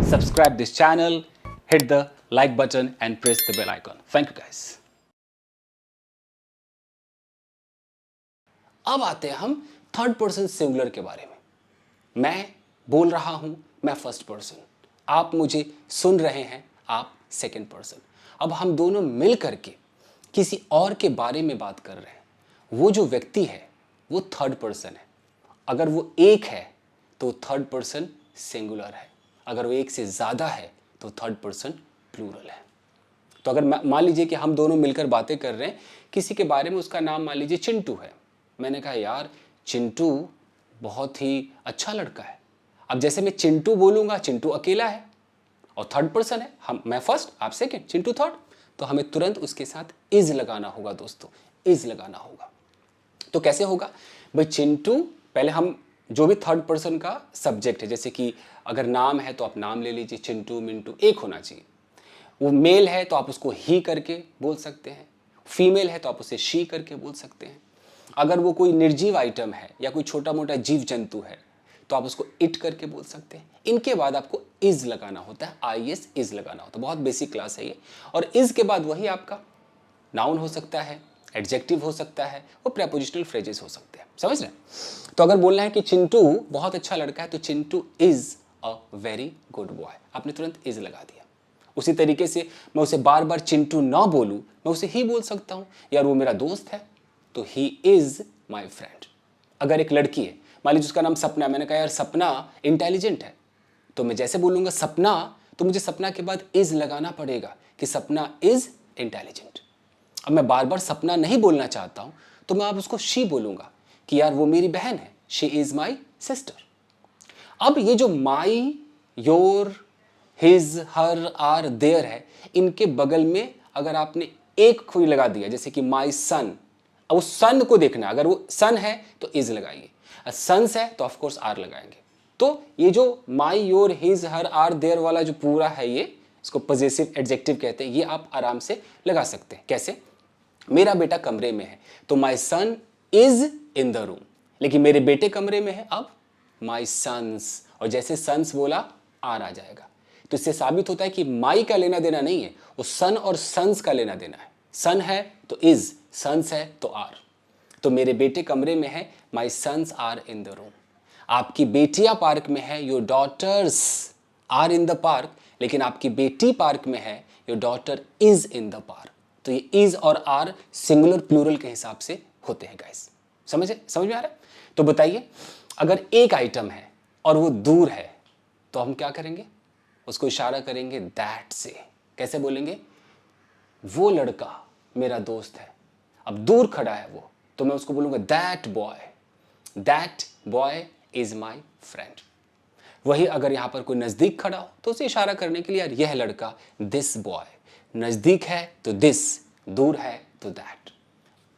subscribe this channel, hit the like button and press the bell icon. Thank you guys. अब आते हैं हम third person singular के बारे में। मैं बोल रहा हूं, मैं फर्स्ट पर्सन, आप मुझे सुन रहे हैं, आप सेकंड पर्सन। अब हम दोनों मिल करके किसी और के बारे में बात कर रहे हैं। वो जो व्यक्ति है वो थर्ड पर्सन है। अगर वो एक है तो थर्ड पर्सन सिंगुलर है, अगर वो एक से ज़्यादा है तो थर्ड पर्सन प्लूरल है। तो अगर मान लीजिए कि हम दोनों मिलकर बातें कर रहे हैं किसी के बारे में, उसका नाम मान लीजिए चिंटू है। मैंने कहा यार चिंटू बहुत ही अच्छा लड़का है। अब जैसे मैं चिंटू बोलूँगा, चिंटू अकेला है और थर्ड पर्सन है, मैं फर्स्ट आप सेकंड, चिंटू थर्ड, तो हमें तुरंत उसके साथ इज लगाना होगा दोस्तों, इज लगाना होगा। तो कैसे होगा भाई? चिंटू, पहले हम जो भी थर्ड पर्सन का सब्जेक्ट है, जैसे कि अगर नाम है तो आप नाम ले लीजिए, चिंटू मिंटू एक होना चाहिए। वो मेल है तो आप उसको ही करके बोल सकते हैं, फीमेल है तो आप उसे शी करके बोल सकते हैं। अगर वो कोई निर्जीव आइटम है या कोई छोटा मोटा जीव जंतु है तो आप उसको इट करके बोल सकते हैं। इनके बाद आपको इज लगाना होता है, IS इज लगाना होता है। बहुत बेसिक क्लास है ये। और इज के बाद वही आपका नाउन हो सकता है, एडजेक्टिव हो सकता है, वो प्रेपोजिशनल फ्रेजेस हो सकते हैं। समझ रहे हैं? तो अगर बोलना है कि चिंटू बहुत अच्छा लड़का है तो Chintu is a very good boy, आपने तुरंत इज लगा दिया। उसी तरीके से मैं उसे बार बार चिंटू ना बोलूं, मैं उसे ही बोल सकता हूं, यार वो मेरा दोस्त है तो ही इज माई फ्रेंड। अगर एक लड़की है, मान लीजिए उसका नाम सपना, मैंने कहा यार सपना इंटेलिजेंट है, तो मैं जैसे बोलूंगा सपना तो मुझे सपना के बाद इज लगाना पड़ेगा कि सपना इज इंटेलिजेंट। अब मैं बार बार सपना नहीं बोलना चाहता हूं तो मैं अब उसको शी बोलूंगा कि यार वो मेरी बहन है, शी इज माई सिस्टर। अब ये जो my, your, his, her, our, their है, इनके बगल में अगर आपने एक कोई लगा दिया, जैसे कि माई सन, अब उस सन को देखना, अगर वो सन है तो इज लगाइए, सन्स है तो ऑफकोर्स आर लगाएंगे। तो ये जो my, your, his, her, our, their वाला जो पूरा है, ये इसको पॉजेसिव एडजेक्टिव कहते हैं। ये आप आराम से लगा सकते हैं। कैसे? मेरा बेटा कमरे में है तो माई सन इज इन द रूम, लेकिन मेरे बेटे कमरे में है, अब माई सन्स, और जैसे सन्स बोला आर आ जाएगा। तो इससे साबित होता है कि माई का लेना देना नहीं है, वो सन और सन्स का लेना देना है। सन है तो इज, सन्स है तो आर। तो मेरे बेटे कमरे में है, my sons are in the room. आपकी बेटियां पार्क में है, your daughters are in the park, लेकिन आपकी बेटी पार्क में है, your daughter is in the park. तो ये इज और आर सिंगुलर प्लूरल के हिसाब से होते हैं गाइस। समझ में आ रहा है? तो बताइए, अगर एक आइटम है और वो दूर है तो हम क्या करेंगे? उसको इशारा करेंगे दैट से। कैसे बोलेंगे? वो लड़का मेरा दोस्त है। अब दूर खड़ा है वो, तो मैं उसको बोलूंगा that boy is my friend. वही अगर यहां पर कोई नजदीक खड़ा हो तो उसे इशारा करने के लिए, यार यह लड़का, दिस बॉय, नजदीक है तो दिस, दूर है तो दैट।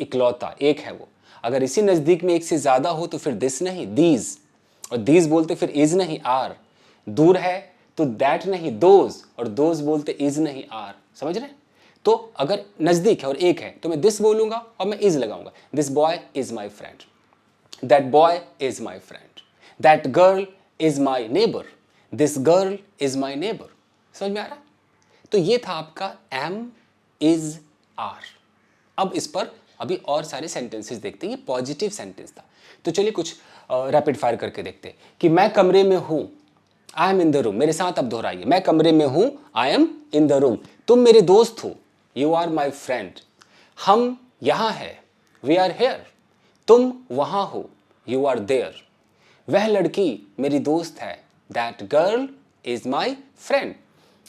इकलौता एक है वो, अगर इसी नजदीक में एक से ज्यादा हो तो फिर दिस नहीं, दीज, और दीज बोलते फिर इज नहीं, आर। दूर है तो दैट नहीं, दोज, और दोज बोलते इज नहीं, आर। समझ रहे हैं? तो अगर नजदीक है और एक है तो मैं दिस बोलूंगा और मैं इज लगाऊंगा। This boy is my friend, that boy is my friend, that girl is my neighbour, this girl is my neighbour. समझ में आ रहा? तो ये था आपका एम, इज, आर। अब इस पर अभी और सारे सेंटेंसेस देखते हैं। ये पॉजिटिव सेंटेंस था, तो चलिए कुछ रैपिड फायर करके देखते हैं कि मैं कमरे में हूं, I am in the room. मेरे साथ अब दोहराइए, मैं कमरे में हूं, I am in the room. तुम मेरे दोस्त हो, यू आर माई फ्रेंड। हम यहां हैं, वी आर हेयर। तुम वहां हो, यू आर देयर। वह लड़की मेरी दोस्त है, that girl is my friend.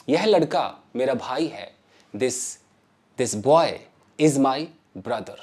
यह लड़का मेरा भाई है, this boy is my brother.